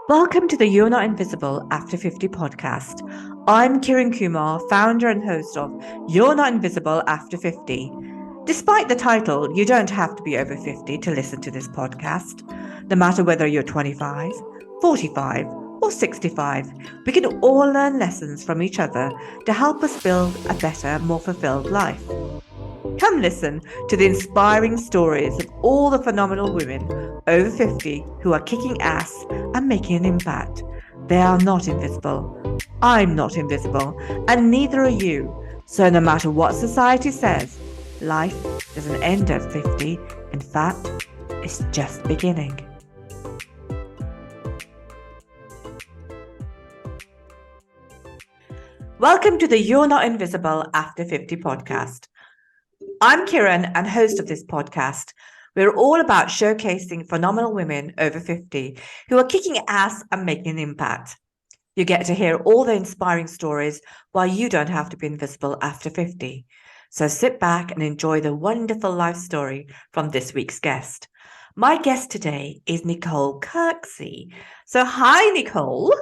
Welcome to the You're Not Invisible After 50 podcast. I'm Kiran Kumar, founder and host of You're Not Invisible After 50. Despite the title, you don't have to be over 50 to listen to this podcast. No matter whether you're 25, 45, or 65, we can all learn lessons from each other to help us build a better, more fulfilled life. Come listen to the inspiring stories of all the phenomenal women over 50 who are kicking ass and making an impact. They are not invisible. I'm not invisible, and neither are you. So, no matter what society says, life doesn't end at 50. In fact, it's just beginning. Welcome to the You're Not Invisible After 50 podcast. I'm Kiran and host of this podcast. We're all about showcasing phenomenal women over 50 who are kicking ass and making an impact. You get to hear all the inspiring stories while you don't have to be invisible after 50. So sit back and enjoy the wonderful life story from this week's guest. My guest today is Nicole Kirksey. So hi, Nicole.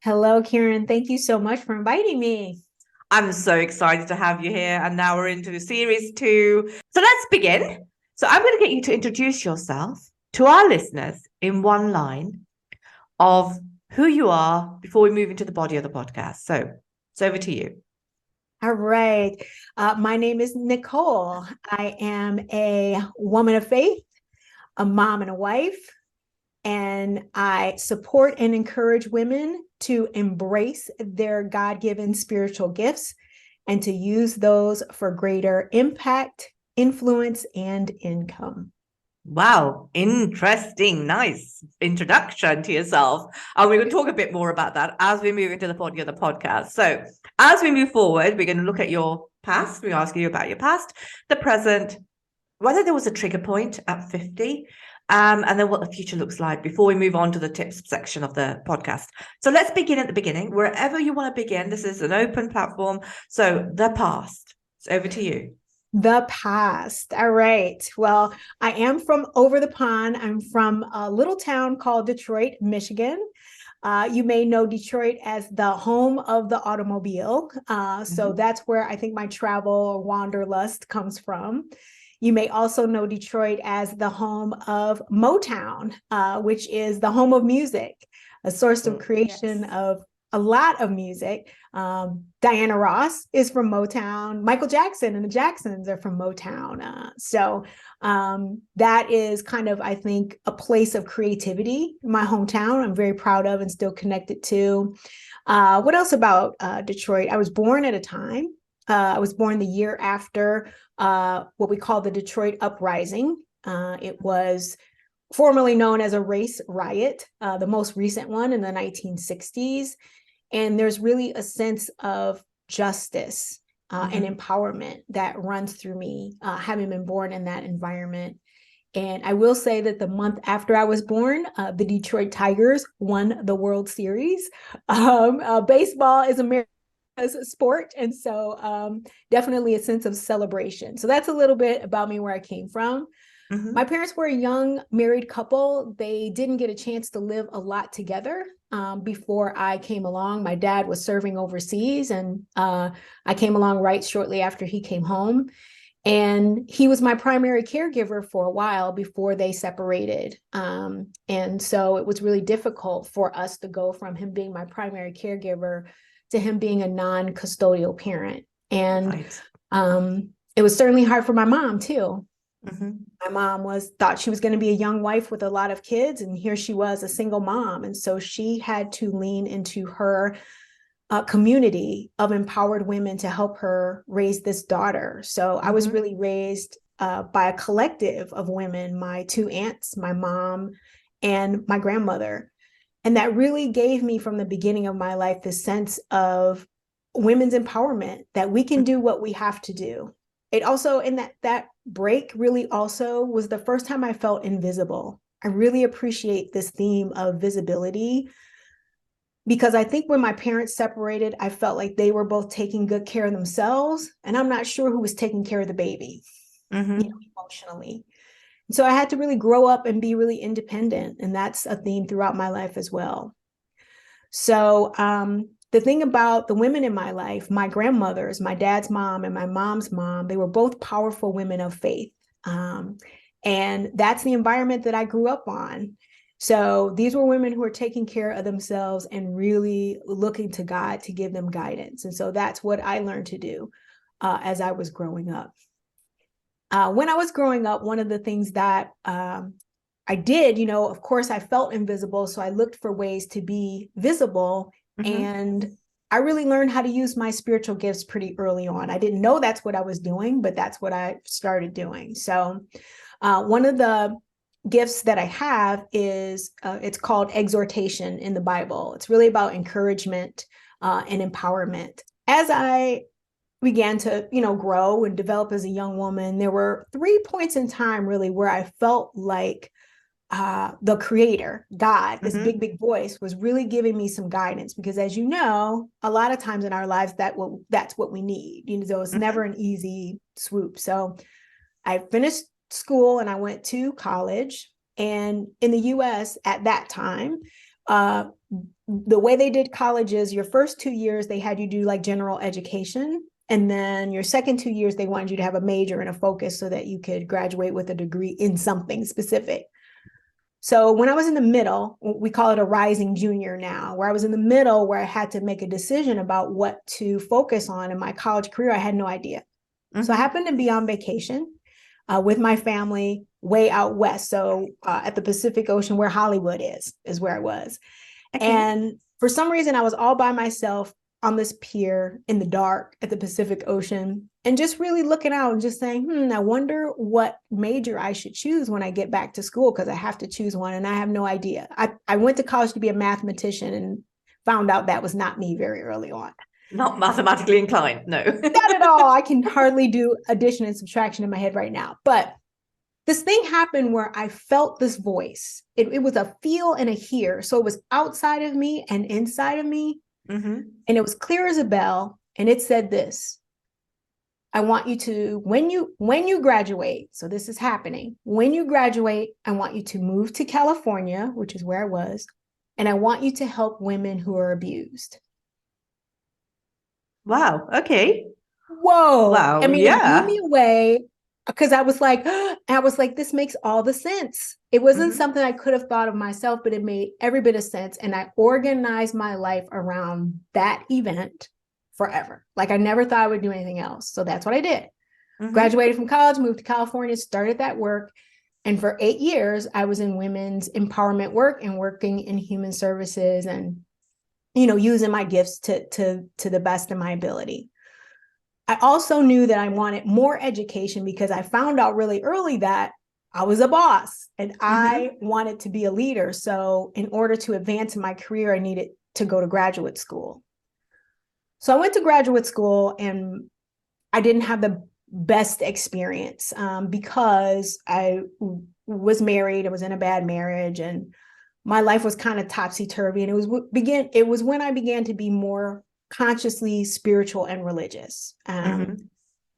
Hello, Karen. Thank you so much for inviting me. I'm so excited to have you here. And now we're into series 2. So let's begin. So I'm going to get you to introduce yourself to our listeners in one line of who you are before we move into the body of the podcast. So it's over to you. All right. My name is Nicole. I am a woman of faith, a mom and a wife, and I support and encourage women to embrace their God-given spiritual gifts and to use those for greater impact, influence, and income. Wow, interesting. Nice introduction to yourself. And we're going to talk a bit more about that as we move into the body of the podcast. So as we move forward, we're going to look at your past. We ask you about your past, the present, whether there was a trigger point at 50, and then what the future looks like before we move on to the tips section of the podcast. So let's begin at the beginning. Wherever you want to begin, this is an open platform. So the past, it's over to you. The past. All right. Well, I am from over the pond. I'm from a little town called Detroit, Michigan. You may know Detroit as the home of the automobile. So that's where I think my travel wanderlust comes from. You may also know Detroit as the home of Motown, which is the home of music, a source of creation of a lot of music. Diana Ross is from Motown. Michael Jackson and the Jacksons are from Motown. So that is kind of, I think, a place of creativity in my hometown. I'm very proud of and still connected to. What else about Detroit? I was born at a time. I was born the year after what we call the Detroit Uprising. It was formerly known as a race riot, the most recent one in the 1960s. And there's really a sense of justice and empowerment that runs through me, having been born in that environment. And I will say that the month after I was born, the Detroit Tigers won the World Series. Baseball is America's sport, and so definitely a sense of celebration. So that's a little bit about me, where I came from. My parents were a young married couple. They didn't get a chance to live a lot together before I came along. My dad was serving overseas, and I came along right shortly after he came home. And he was my primary caregiver for a while before they separated. And so it was really difficult for us to go from him being my primary caregiver to him being a non-custodial parent. And it was certainly hard for my mom too. My mom thought she was going to be a young wife with a lot of kids, and here she was, a single mom. And so she had to lean into her community of empowered women to help her raise this daughter. So I was really raised by a collective of women, my 2 aunts, my mom, and my grandmother. And that really gave me from the beginning of my life this sense of women's empowerment, that we can do what we have to do. It also, in that break really also was the first time I felt invisible. I really appreciate this theme of visibility, because I think when my parents separated, I felt like they were both taking good care of themselves, and I'm not sure who was taking care of the baby, emotionally. So I had to really grow up and be really independent. And that's a theme throughout my life as well. So the thing about the women in my life, my grandmothers, my dad's mom and my mom's mom, they were both powerful women of faith. And that's the environment that I grew up on. So these were women who were taking care of themselves and really looking to God to give them guidance. And so that's what I learned to do as I was growing up. When I was growing up, one of the things that I did, of course, I felt invisible. So I looked for ways to be visible. And I really learned how to use my spiritual gifts pretty early on. I didn't know that's what I was doing, but that's what I started doing. So one of the gifts that I have is it's called exhortation in the Bible. It's really about encouragement and empowerment. As I began to, grow and develop as a young woman, there were 3 points in time really where I felt like the creator, God, this big voice was really giving me some guidance, because as you know, a lot of times in our lives that's what we need. So it's never an easy swoop. So I finished school and I went to college, and in the US at that time, the way they did college is your first 2 years, they had you do like general education. And then your second 2 years, they wanted you to have a major and a focus so that you could graduate with a degree in something specific. So when I was in the middle, we call it a rising junior now, where I was in the middle, where I had to make a decision about what to focus on in my college career, I had no idea. So I happened to be on vacation with my family way out west. So at the Pacific Ocean, where Hollywood is where I was. Okay. And for some reason, I was all by myself on this pier in the dark at the Pacific Ocean, and just really looking out and just saying, I wonder what major I should choose when I get back to school, because I have to choose one and I have no idea. I went to college to be a mathematician and found out that was not me very early on. Not mathematically inclined, no. Not at all. I can hardly do addition and subtraction in my head right now. But this thing happened where I felt this voice. It was a feel and a hear. So it was outside of me and inside of me. And it was clear as a bell. And it said this: I want you to, when you graduate, so this is happening, when you graduate, I want you to move to California, which is where I was, and I want you to help women who are abused. Wow. Okay. Whoa. Wow. I mean, yeah. It blew me away, because I was like, this makes all the sense. It wasn't something I could have thought of myself, but it made every bit of sense. And I organized my life around that event forever. Like I never thought I would do anything else. So that's what I did. Graduated from college, moved to California, started that work. And for 8 years, I was in women's empowerment work and working in human services and, using my gifts to the best of my ability. I also knew that I wanted more education, because I found out really early that I was a boss and I wanted to be a leader. So in order to advance in my career, I needed to go to graduate school. So I went to graduate school and I didn't have the best experience because I was married. I was in a bad marriage and my life was kind of topsy-turvy. And it was when I began to be more consciously spiritual and religious. I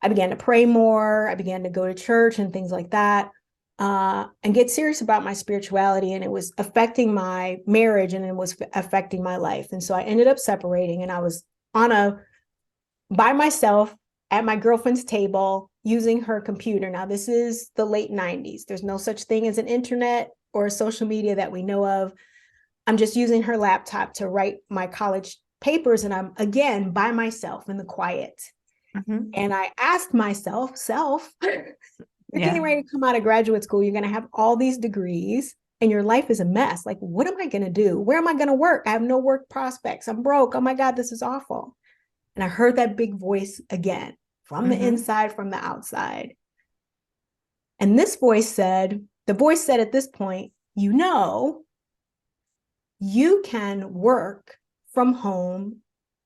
began to pray more. I began to go to church and things like that, and get serious about my spirituality. And it was affecting my marriage and it was affecting my life. And so I ended up separating, and I was by myself at my girlfriend's table using her computer. Now, this is the late 90s. There's no such thing as an internet or social media that we know of. I'm just using her laptop to write my college papers, and I'm again by myself in the quiet. And I asked myself, you're getting ready to come out of graduate school, you're going to have all these degrees and your life is a mess. Like, what am I going to do? Where am I going to work? I have no work prospects. I'm broke. Oh my God, this is awful. And I heard that big voice again from the inside, from the outside. And the voice said at this point, you can work from home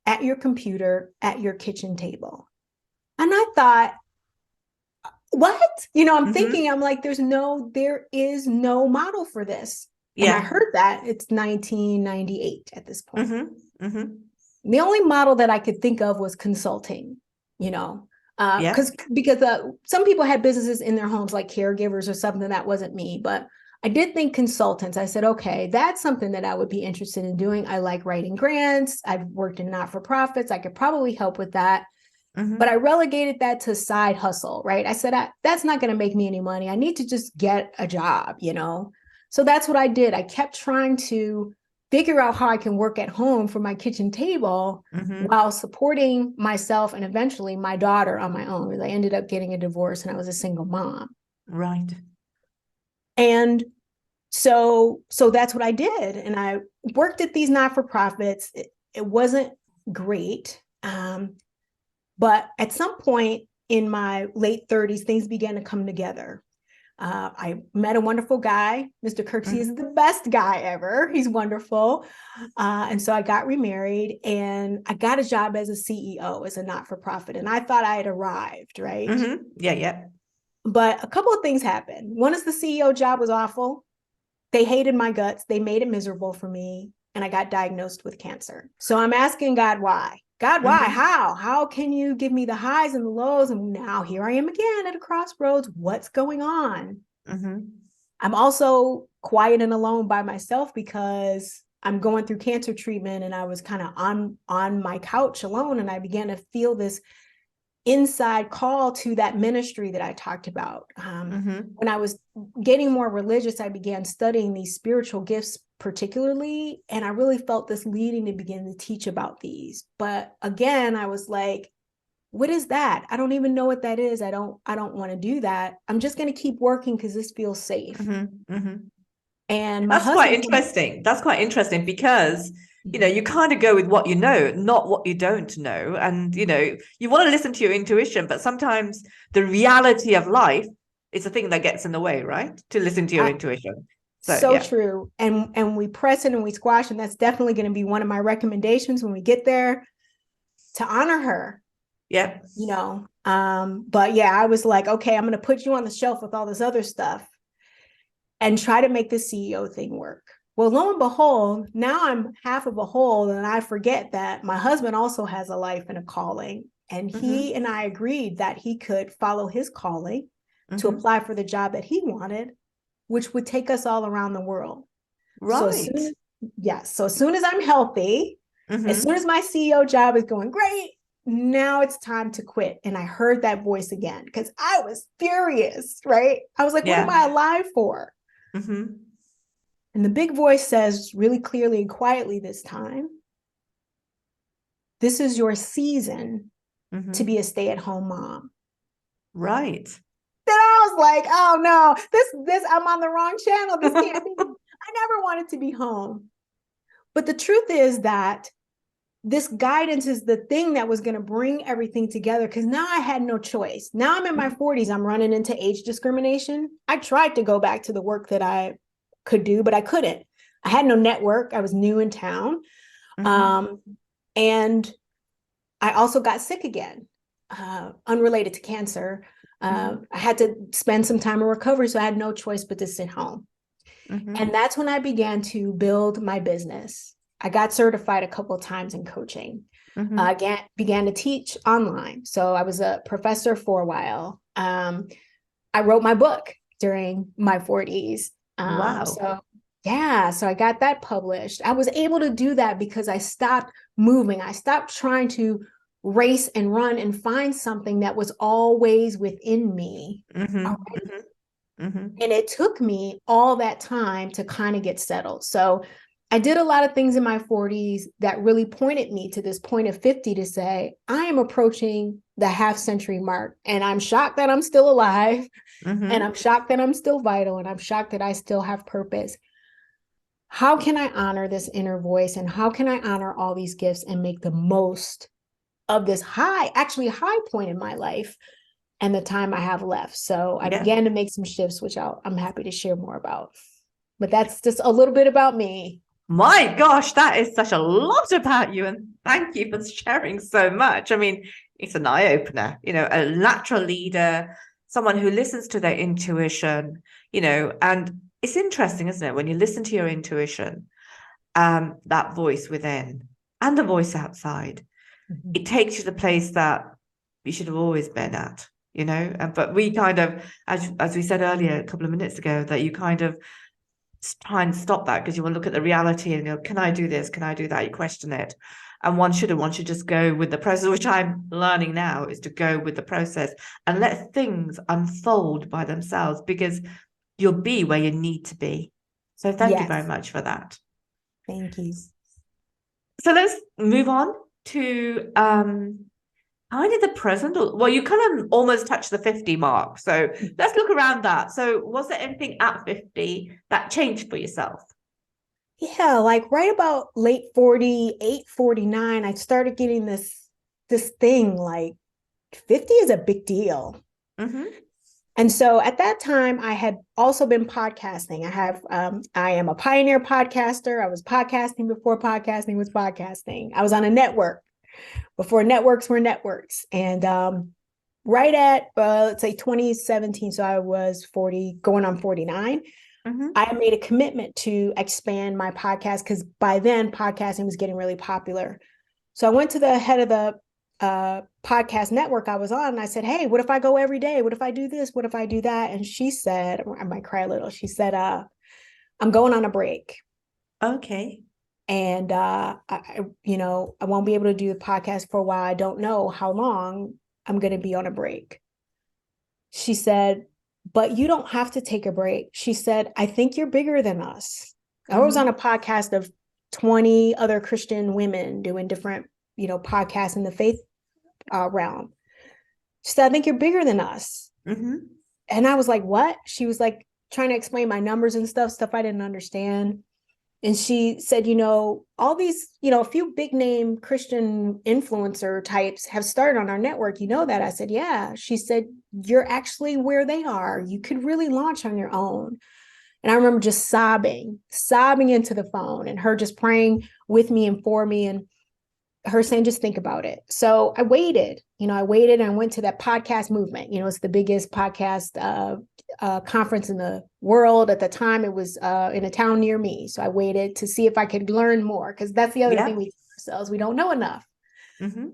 at your computer, at your kitchen table. And I thought, what? I'm thinking, I'm like, there is no model for this. Yeah. And I heard that it's 1998 at this point. The only model that I could think of was consulting, because some people had businesses in their homes like caregivers or something. That wasn't me, but I did think consultants. I said, okay, that's something that I would be interested in doing. I like writing grants. I've worked in not-for-profits. I could probably help with that. But I relegated that to side hustle, right? I said, that's not going to make me any money. I need to just get a job, you know? So that's what I did. I kept trying to figure out how I can work at home from my kitchen table while supporting myself and eventually my daughter on my own. I ended up getting a divorce and I was a single mom. Right. And so that's what I did. And I worked at these not-for-profits. It wasn't great. But at some point in my late 30s, things began to come together. I met a wonderful guy. Mr. Kirksey is the best guy ever. He's wonderful. And so I got remarried and I got a job as a CEO, as a not-for-profit. And I thought I had arrived, right? Yeah. But a couple of things happened. One is the CEO job was awful. They hated my guts. They made it miserable for me. And I got diagnosed with cancer. So I'm asking God, why? God, why? How? How can you give me the highs and the lows? And now here I am again at a crossroads. What's going on? I'm also quiet and alone by myself because I'm going through cancer treatment and I was kind of on my couch alone. And I began to feel this inside call to that ministry that I talked about. When I was getting more religious, I began studying these spiritual gifts particularly, and I really felt this leading to begin to teach about these. But again, I was like, what is that? I don't even know what that is. I don't want to do that. I'm just going to keep working because this feels safe. And my That's quite husband, interesting. That's quite interesting because, you know, you kind of go with what you know, not what you don't know. And, you know, you want to listen to your intuition, but sometimes the reality of life is the thing that gets in the way, right? To listen to your intuition. So yeah. true. And we press it and we squash, and that's definitely going to be one of my recommendations when we get there, to honor her. Yeah. You know, but yeah, I was like, okay, I'm going to put you on the shelf with all this other stuff and try to make the CEO thing work. Well, lo and behold, now I'm half of a whole, and I forget that my husband also has a life and a calling. And he and I agreed that he could follow his calling to apply for the job that he wanted, which would take us all around the world. Right. So as soon as I'm healthy, as soon as my CEO job is going great, now it's time to quit. And I heard that voice again because I was furious, right? I was like, what am I alive for? And the big voice says really clearly and quietly this time, this is your season to be a stay-at-home mom. Right. Then I was like, oh no, this I'm on the wrong channel. This can't be. I never wanted to be home. But the truth is that this guidance is the thing that was going to bring everything together, because now I had no choice. Now I'm in my 40s. I'm running into age discrimination. I tried to go back to the work that I could do, but I couldn't. I had no network. I was new in town. And I also got sick again, unrelated to cancer. I had to spend some time in recovery, so I had no choice but to sit home. And that's when I began to build my business. I got certified a couple of times in coaching. I began to teach online. So I was a professor for a while. I wrote my book during my 40s. Wow. So I got that published. I was able to do that because I stopped moving. I stopped trying to race and run and find something that was always within me. And it took me all that time to kind of get settled. So I did a lot of things in my 40s that really pointed me to this point of 50 to say, I am approaching the half-century mark, and I'm shocked that I'm still alive, and I'm shocked that I'm still vital, and I'm shocked that I still have purpose. How can I honor this inner voice, and how can I honor all these gifts and make the most of this high point in my life and the time I have left? So I began to make some shifts, which I'm happy to share more about. But that's just a little bit about me. My gosh, that is such a lot about you. And thank you for sharing so much. I mean, it's an eye-opener, you know, a natural leader, someone who listens to their intuition, you know, and it's interesting, isn't it? When you listen to your intuition, that voice within and the voice outside, it takes you to the place that you should have always been at, you know. But we kind of, as we said earlier, a couple of minutes ago, that you kind of try and stop that because you want to look at the reality and go, can I do this? Can I do that? You question it. And one should just go with the process, which I'm learning now is to go with the process and let things unfold by themselves because you'll be where you need to be. So thank you very Yes. much for that. Thank you. So let's move on to kind of the present. Well, you kind of almost touched the 50 mark. So let's look around that. So was there anything at 50 that changed for yourself? Yeah, like right about late 48, 49, I started getting this thing like 50 is a big deal. Mm-hmm. And so at that time, I had also been podcasting. I am a pioneer podcaster. I was podcasting before podcasting was podcasting. I was on a network before networks were networks. And right at, let's say 2017, so I was 40, going on 49. Mm-hmm. I made a commitment to expand my podcast because by then podcasting was getting really popular. So I went to the head of the podcast network I was on and I said, hey, what if I go every day? What if I do this? What if I do that? And she said, I might cry a little. She said, I'm going on a break. Okay. And I won't be able to do the podcast for a while. I don't know how long I'm going to be on a break. She said, but you don't have to take a break. She said, I think you're bigger than us. I was on a podcast of 20 other Christian women doing different, podcasts in the faith realm. She said, I think you're bigger than us. Mm-hmm. And I was like, what? She was like trying to explain my numbers and stuff I didn't understand. And she said, all these, a few big name Christian influencer types have started on our network. You know that? I said, yeah. She said, you're actually where they are. You could really launch on your own. And I remember just sobbing into the phone and her just praying with me and for me and her saying, just think about it. So I waited and went to that podcast movement. It's the biggest podcast conference in the world. At the time, it was in a town near me. So I waited to see if I could learn more, because that's the other thing we tell ourselves, we don't know enough. Mm-hmm.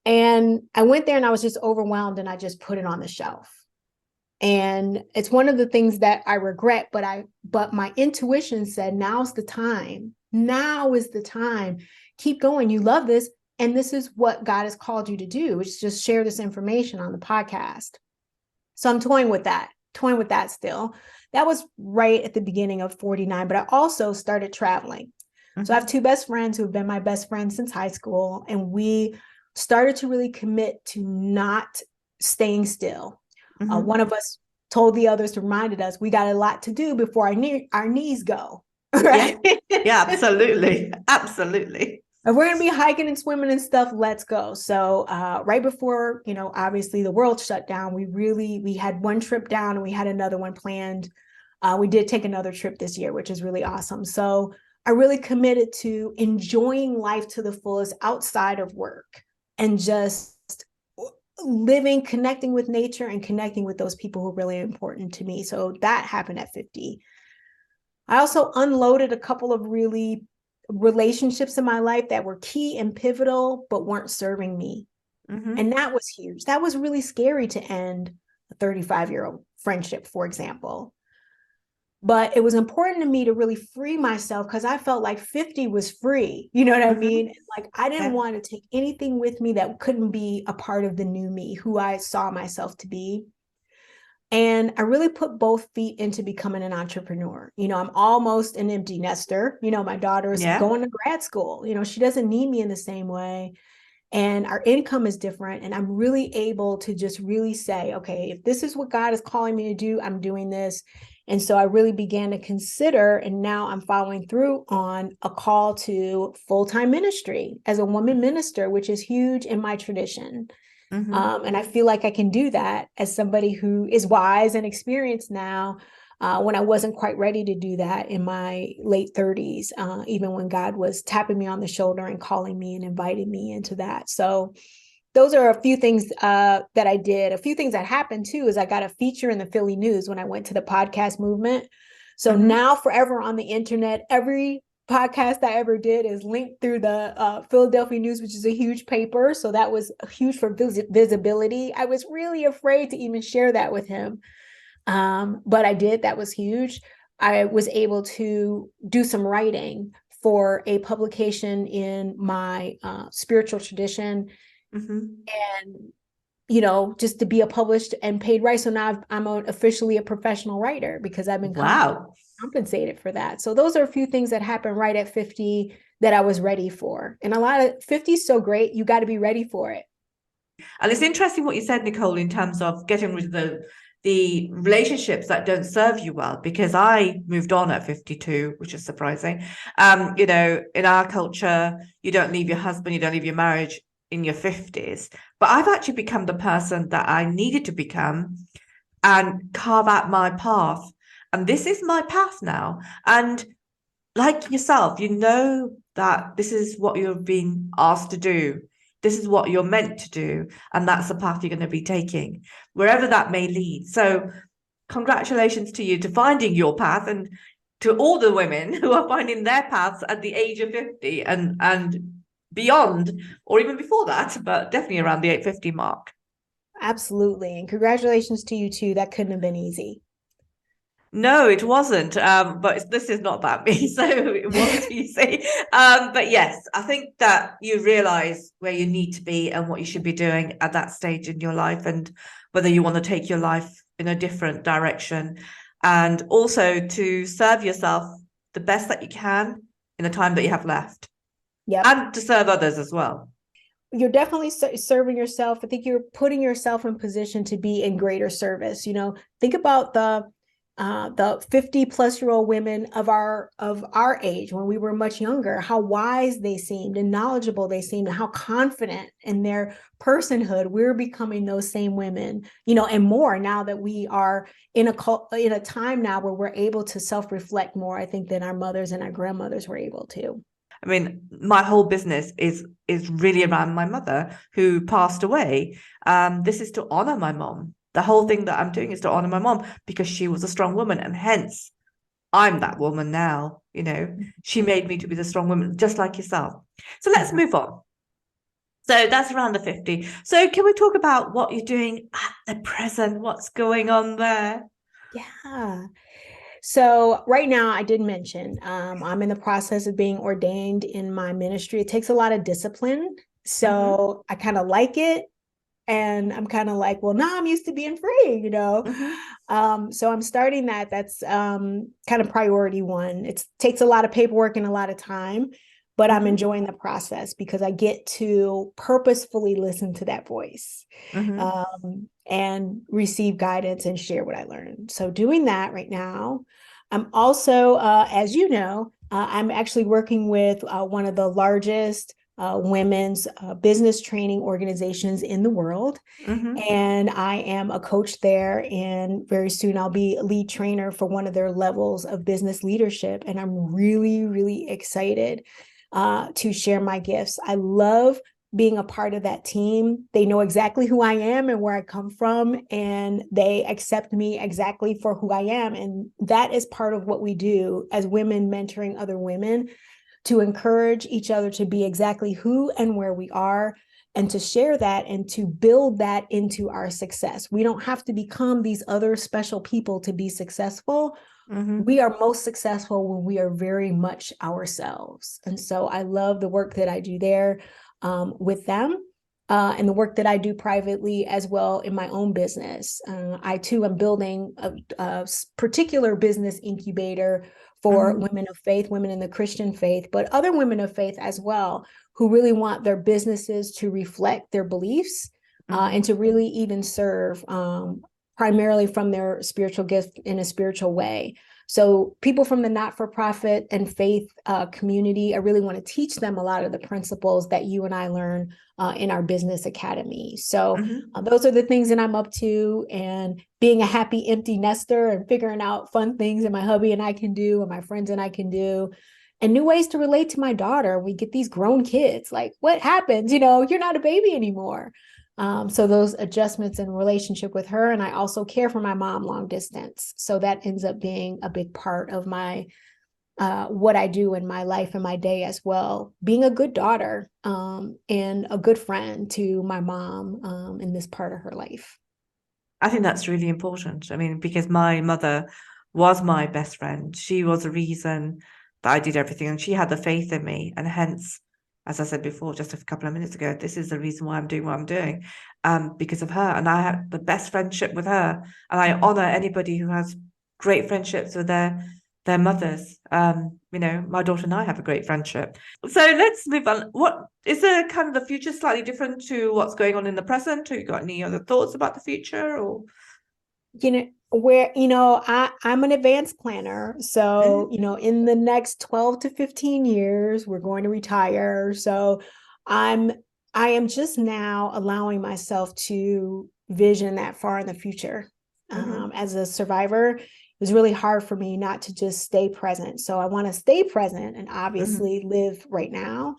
And I went there and I was just overwhelmed and I just put it on the shelf. And it's one of the things that I regret, but my intuition said, now's the time. Now is the time. Keep going. You love this. And this is what God has called you to do, which is just share this information on the podcast. So I'm toying with that still. That was right at the beginning of 49, but I also started traveling. Mm-hmm. So I have two best friends who have been my best friends since high school. And we started to really commit to not staying still. Mm-hmm. One of us told the others, reminded us, we got a lot to do before our knees go. Right? Yeah, absolutely. Absolutely. If we're going to be hiking and swimming and stuff, let's go. So right before, obviously the world shut down, we had one trip down and we had another one planned. We did take another trip this year, which is really awesome. So I really committed to enjoying life to the fullest outside of work and just living, connecting with nature and connecting with those people who are really important to me. So that happened at 50. I also unloaded a couple of really relationships in my life that were key and pivotal, but weren't serving me. Mm-hmm. And that was huge. That was really scary to end a 35-year-old friendship, for example. But it was important to me to really free myself because I felt like 50 was free. You know what I mean? Like I didn't want to take anything with me that couldn't be a part of the new me, who I saw myself to be. And I really put both feet into becoming an entrepreneur. I'm almost an empty nester. My daughter is going to grad school. She doesn't need me in the same way. And our income is different. And I'm really able to just really say, okay, if this is what God is calling me to do, I'm doing this. And so I really began to consider, and now I'm following through on a call to full-time ministry as a woman minister, which is huge in my tradition. Mm-hmm. And I feel like I can do that as somebody who is wise and experienced now, when I wasn't quite ready to do that in my late 30s, even when God was tapping me on the shoulder and calling me and inviting me into that. So those are a few things that I did. A few things that happened too is I got a feature in the Philly News when I went to the podcast movement. So now forever on the internet, every podcast I ever did is linked through the Philadelphia News, which is a huge paper. So that was huge for visibility. I was really afraid to even share that with him. But I did. That was huge. I was able to do some writing for a publication in my spiritual tradition, and just to be a published and paid writer. So now I'm officially a professional writer because I've been Wow. compensated for that. So those are a few things that happened right at 50 that I was ready for. And a lot of 50 is so great. You got to be ready for it. And it's interesting what you said, Nicole, in terms of getting rid of the relationships that don't serve you well, because I moved on at 52, which is surprising. In our culture, you don't leave your husband, you don't leave your marriage in your 50s. But I've actually become the person that I needed to become and carve out my path. And this is my path now. And like yourself, you know that this is what you're being asked to do. This is what you're meant to do. And that's the path you're going to be taking, wherever that may lead. So, congratulations to you to finding your path, and to all the women who are finding their paths at the age of 50 and beyond, or even before that, but definitely around the 850 mark. Absolutely. And congratulations to you too. That couldn't have been easy. No, it wasn't. But this is not about me, so it wasn't easy. But yes, I think that you realize where you need to be and what you should be doing at that stage in your life, and whether you want to take your life in a different direction, and also to serve yourself the best that you can in the time that you have left, Yep. and to serve others as well. You're definitely serving yourself. I think you're putting yourself in position to be in greater service. Think about the 50-plus-year-old women of our age when we were much younger, how wise they seemed and knowledgeable they seemed, and how confident in their personhood. We're becoming those same women, and more now that we are in a time now where we're able to self-reflect more, I think, than our mothers and our grandmothers were able to. I mean, my whole business is really around my mother who passed away. This is to honor my mom. The whole thing that I'm doing is to honor my mom because she was a strong woman, and hence I'm that woman now. She made me to be the strong woman, just like yourself. So let's move on. So that's around the 50. So can we talk about what you're doing at the present? What's going on there? Yeah. So right now, I did mention I'm in the process of being ordained in my ministry. It takes a lot of discipline. So I kind of like it. And I'm kind of like, well, now I'm used to being free. So I'm starting that. That's kind of priority one. It takes a lot of paperwork and a lot of time, but I'm enjoying the process because I get to purposefully listen to that voice and receive guidance and share what I learned. So doing that right now. I'm also, as you know, I'm actually working with one of the largest women's business training organizations in the world. And I am a coach there. And very soon I'll be a lead trainer for one of their levels of business leadership. And I'm really, really excited to share my gifts. I love being a part of that team. They know exactly who I am and where I come from, and they accept me exactly for who I am. And that is part of what we do as women mentoring other women, to encourage each other to be exactly who and where we are, and to share that and to build that into our success. We don't have to become these other special people to be successful. We are most successful when we are very much ourselves. And so I love the work that I do there with them, and the work that I do privately as well in my own business. I too am building a particular business incubator for women of faith, women in the Christian faith, but other women of faith as well, who really want their businesses to reflect their beliefs and to really even serve primarily from their spiritual gift in a spiritual way. So people from the not-for-profit and faith community, I really want to teach them a lot of the principles that you and I learn in our business academy. So those are the things that I'm up to, and being a happy empty nester and figuring out fun things that my hubby and I can do and my friends and I can do, and new ways to relate to my daughter. We get these grown kids, like, what happens? You're not a baby anymore. So those adjustments in relationship with her. And I also care for my mom long distance. So that ends up being a big part of my what I do in my life and my day as well. Being a good daughter and a good friend to my mom in this part of her life. I think that's really important. I mean, because my mother was my best friend. She was the reason that I did everything, and she had the faith in me. And hence, as I said before, just a couple of minutes ago, this is the reason why I'm doing what I'm doing, because of her. And I had the best friendship with her, and I honor anybody who has great friendships with their mothers. My daughter and I have a great friendship. So let's move on. What is the kind of the future slightly different to what's going on in the present? Have you got any other thoughts about the future, or? I'm an advanced planner. So, in the next 12 to 15 years, we're going to retire. So I am just now allowing myself to vision that far in the future. As a survivor, it was really hard for me not to just stay present. So I want to stay present and obviously live right now.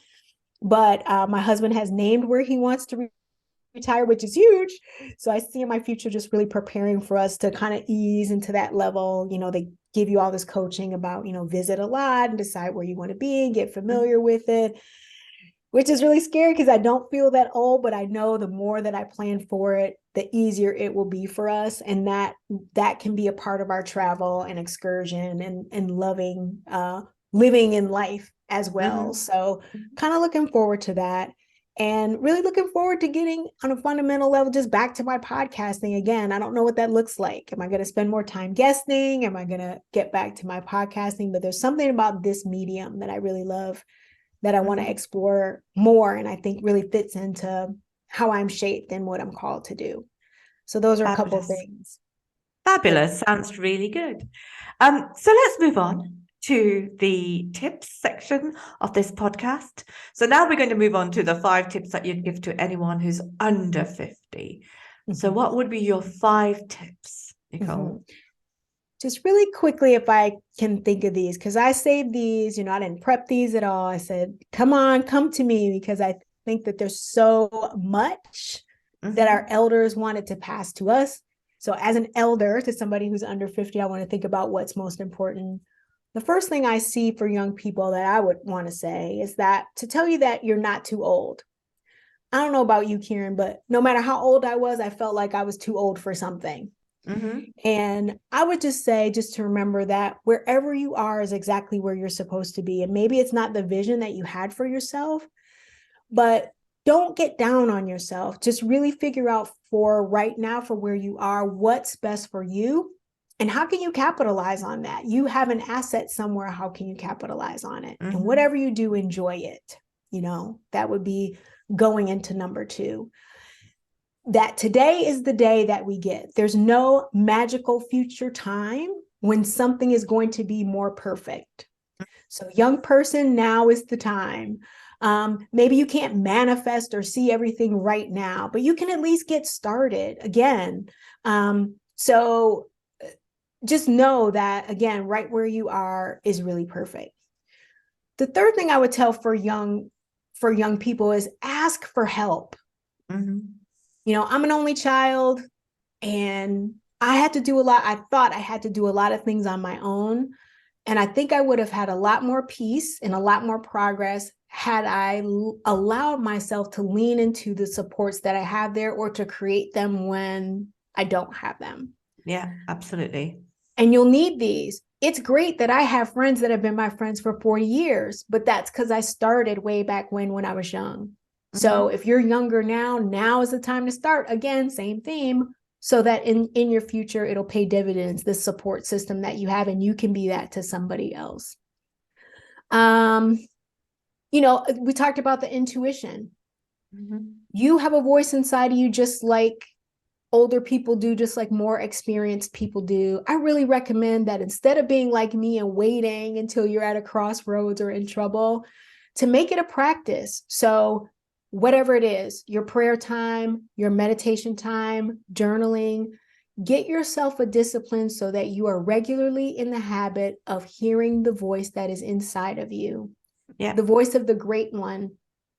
But my husband has named where he wants to retire, which is huge. So I see in my future just really preparing for us to kind of ease into that level. They give you all this coaching about, visit a lot and decide where you want to be and get familiar with it, which is really scary because I don't feel that old, but I know the more that I plan for it, the easier it will be for us. And that can be a part of our travel and excursion and loving, living in life as well. So kind of looking forward to that. And really looking forward to getting on a fundamental level, just back to my podcasting again. I don't know what that looks like. Am I going to spend more time guesting? Am I going to get back to my podcasting? But there's something about this medium that I really love that I want to explore more. And I think really fits into how I'm shaped and what I'm called to do. So those are a couple of things. Fabulous. Sounds really good. So let's move on to the tips section of this podcast. So now we're going to move on to the 5 tips that you'd give to anyone who's under 50. So what would be your 5 tips, Nicole? Just really quickly, if I can think of these, because I saved these, I didn't prep these at all. I said, come to me, because I think that there's so much that our elders wanted to pass to us. So as an elder to somebody who's under 50, I want to think about what's most important. The first thing I see for young people that I would want to say is that to tell you that you're not too old. I don't know about you, Kieran, but no matter how old I was, I felt like I was too old for something. And I would just say, just to remember that wherever you are is exactly where you're supposed to be. And maybe it's not the vision that you had for yourself, but don't get down on yourself. Just really figure out for right now, for where you are, what's best for you. And how can you capitalize on that? You have an asset somewhere. How can you capitalize on it? And whatever you do, enjoy it. That would be going into number 2. That today is the day that we get. There's no magical future time when something is going to be more perfect. So young person, now is the time. Maybe you can't manifest or see everything right now, but you can at least get started again. So just know that, again, right where you are is really perfect. The third thing I would tell for young people is ask for help. I'm an only child, and I had to do a lot. I thought I had to do a lot of things on my own. And I think I would have had a lot more peace and a lot more progress had I allowed myself to lean into the supports that I have there, or to create them when I don't have them. Yeah, absolutely. And you'll need these. It's great that I have friends that have been my friends for 40 years, but that's because I started way back when I was young. So if you're younger now is the time to start. Again, same theme, so that in your future, it'll pay dividends, this support system that you have, and you can be that to somebody else. We talked about the intuition. You have a voice inside of you, just like older people do, just like more experienced people do. I really recommend that instead of being like me and waiting until you're at a crossroads or in trouble, to make it a practice. So whatever it is, your prayer time, your meditation time, journaling, get yourself a discipline so that you are regularly in the habit of hearing the voice that is inside of you. The voice of the great one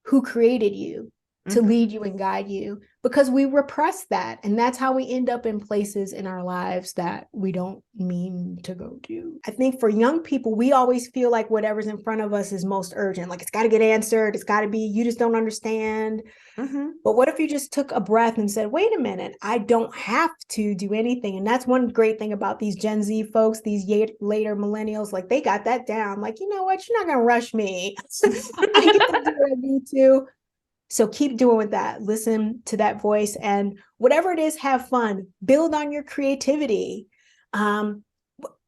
who created you. to lead you and guide you, because we repress that. And that's how we end up in places in our lives that we don't mean to go to. I think for young people, we always feel like whatever's in front of us is most urgent. Like it's got to get answered. It's got to be, you just don't understand. But what if you just took a breath and said, wait a minute, I don't have to do anything. And that's one great thing about these Gen Z folks, these later millennials, like they got that down. Like, you know what? You're not going to rush me. I get to do what I need to. So keep doing with that. Listen to that voice, and whatever it is, have fun. Build on your creativity.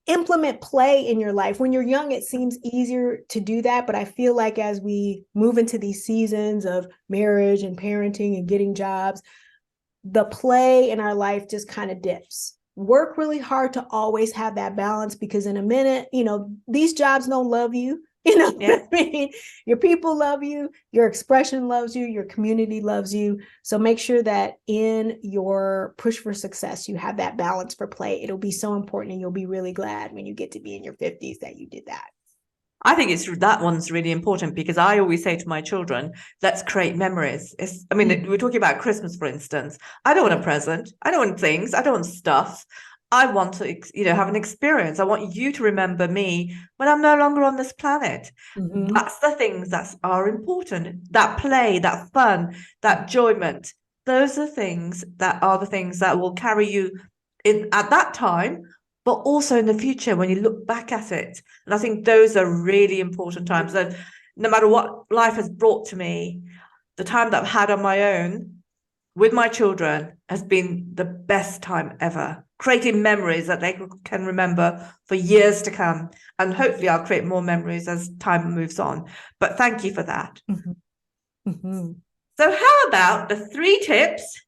Implement play in your life. When you're young, it seems easier to do that. But I feel like as we move into these seasons of marriage and parenting and getting jobs, the play in our life just kind of dips. Work really hard to always have that balance, because in a minute, these jobs don't love you. What I mean? Your people love you, your expression loves you, your community loves you. So make sure that in your push for success, you have that balance for play. It'll be so important, and you'll be really glad when you get to be in your 50s that you did that. I think that one's really important, because I always say to my children, let's create memories. We're talking about Christmas, for instance. I don't want a present. I don't want things. I don't want stuff. I want to, have an experience. I want you to remember me when I'm no longer on this planet. That's the things that are important. That play, that fun, that enjoyment. Those are things that will carry you in at that time, but also in the future when you look back at it. And I think those are really important times. So no matter what life has brought to me, the time that I've had on my own with my children has been the best time ever, creating memories that they can remember for years to come. And hopefully I'll create more memories as time moves on. But thank you for that. So how about the 3 tips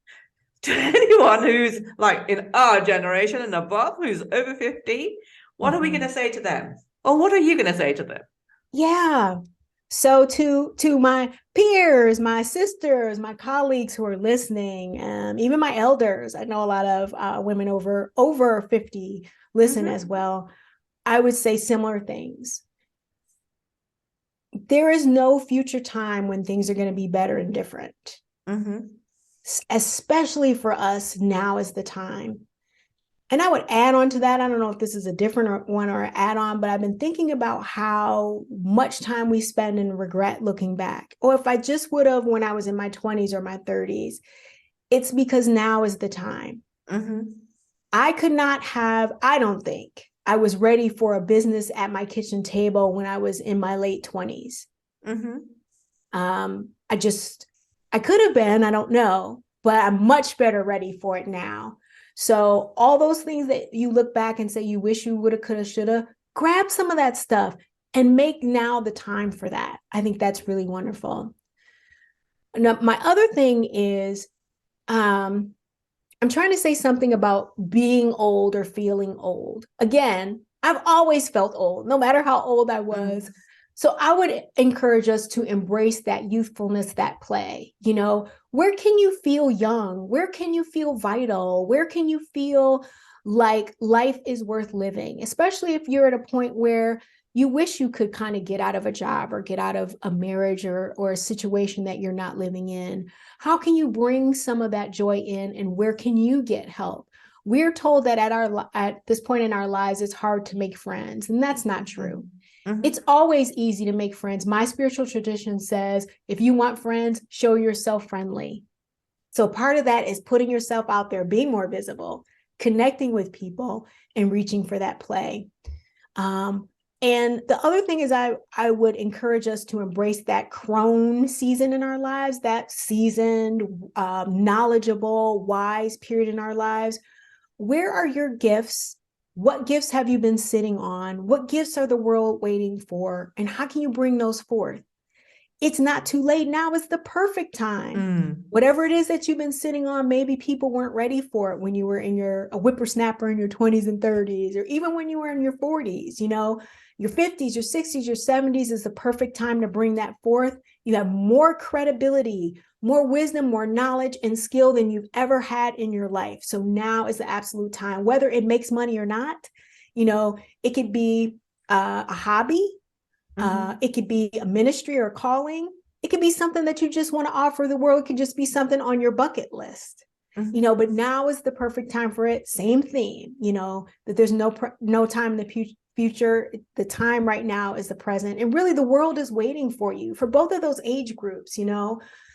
to anyone who's like in our generation and above, who's over 50? What are we going to say to them? Or what are you going to say to them? Yeah. So to my peers, my sisters, my colleagues who are listening, even my elders, I know a lot of women over 50 listen as well. I would say similar things. There is no future time when things are going to be better and different. Especially for us, now is the time. And I would add on to that, I don't know if this is a different one or an add-on, but I've been thinking about how much time we spend in regret looking back. Or if I just would have when I was in my 20s or my 30s, it's because now is the time. I don't think I was ready for a business at my kitchen table when I was in my late 20s. I could have been, I don't know, but I'm much better ready for it now. So all those things that you look back and say you wish you would have, could have, should have, grab some of that stuff and make now the time for that. I think that's really wonderful. Now, my other thing is, I'm trying to say something about being old or feeling old. Again, I've always felt old, no matter how old I was. So I would encourage us to embrace that youthfulness, that play. Where can you feel young? Where can you feel vital? Where can you feel like life is worth living? Especially if you're at a point where you wish you could kind of get out of a job or get out of a marriage or a situation that you're not living in. How can you bring some of that joy in, and where can you get help? We're told that at this point in our lives, it's hard to make friends, and that's not true. It's always easy to make friends. My spiritual tradition says, if you want friends, show yourself friendly. So part of that is putting yourself out there, being more visible, connecting with people, and reaching for that play. And the other thing is I would encourage us to embrace that crone season in our lives, that seasoned, knowledgeable, wise period in our lives. Where are your gifts? What gifts have you been sitting on? What gifts are the world waiting for? And how can you bring those forth? It's not too late. Now is the perfect time. Whatever it is that you've been sitting on, maybe people weren't ready for it when you were a whippersnapper in your 20s and 30s, or even when you were in your 40s. Your 50s, your 60s, your 70s is the perfect time to bring that forth. You have more credibility, more wisdom, more knowledge and skill than you've ever had in your life. So now is the absolute time, whether it makes money or not. It could be a hobby. It could be a ministry or a calling. It could be something that you just want to offer the world. It could just be something on your bucket list. But now is the perfect time for it. Same theme, that there's no time in the future. The time right now is the present. And really the world is waiting for you for both of those age groups.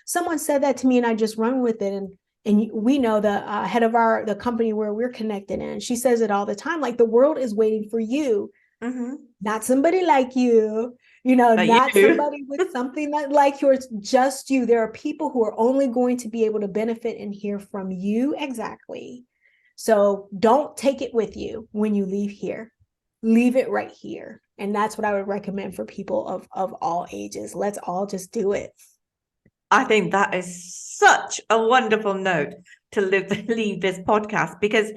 Someone said that to me and I just run with it. And we know the head of the company where we're connected in, she says it all the time, like the world is waiting for you, not somebody like you, not somebody with something that like yours, just you. There are people who are only going to be able to benefit and hear from you. Exactly. So don't take it with you when you leave here. Leave it right here. And that's what I would recommend for people of all ages. Let's all just do it. I think that is such a wonderful note to leave this podcast, because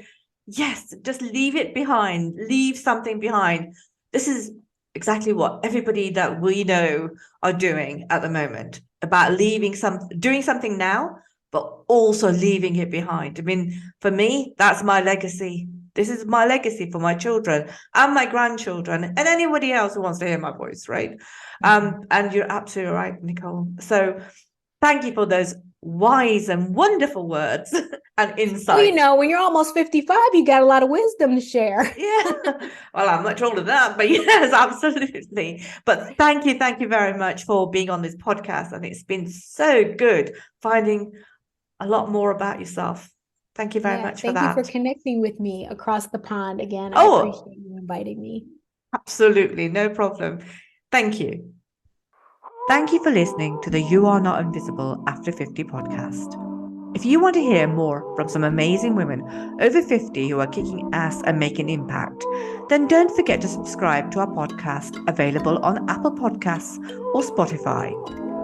yes, just leave it behind, leave something behind. This is exactly what everybody that we know are doing at the moment, about doing something now, but also leaving it behind. I mean, for me, that's my legacy. This is my legacy for my children and my grandchildren and anybody else who wants to hear my voice, right? And you're absolutely right, Nicole. So thank you for those wise and wonderful words and insights. Well, when you're almost 55, you got a lot of wisdom to share. Yeah. Well, I'm much older than that, but yes, absolutely. But thank you very much for being on this podcast. And it's been so good finding a lot more about yourself. Thank you very much for that. Thank you for connecting with me across the pond again. I appreciate you inviting me. Absolutely. No problem. Thank you. Thank you for listening to the You Are Not Invisible After 50 podcast. If you want to hear more from some amazing women over 50 who are kicking ass and making impact, then don't forget to subscribe to our podcast, available on Apple Podcasts or Spotify.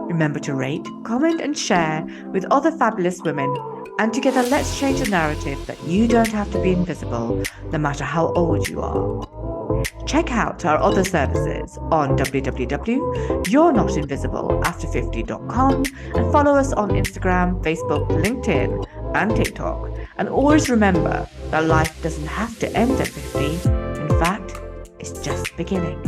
Remember to rate, comment, and share with other fabulous women. And together, let's change the narrative that you don't have to be invisible, no matter how old you are. Check out our other services on www.you'renotinvisibleafter50.com and follow us on Instagram, Facebook, LinkedIn, and TikTok. And always remember that life doesn't have to end at 50. In fact, it's just beginning.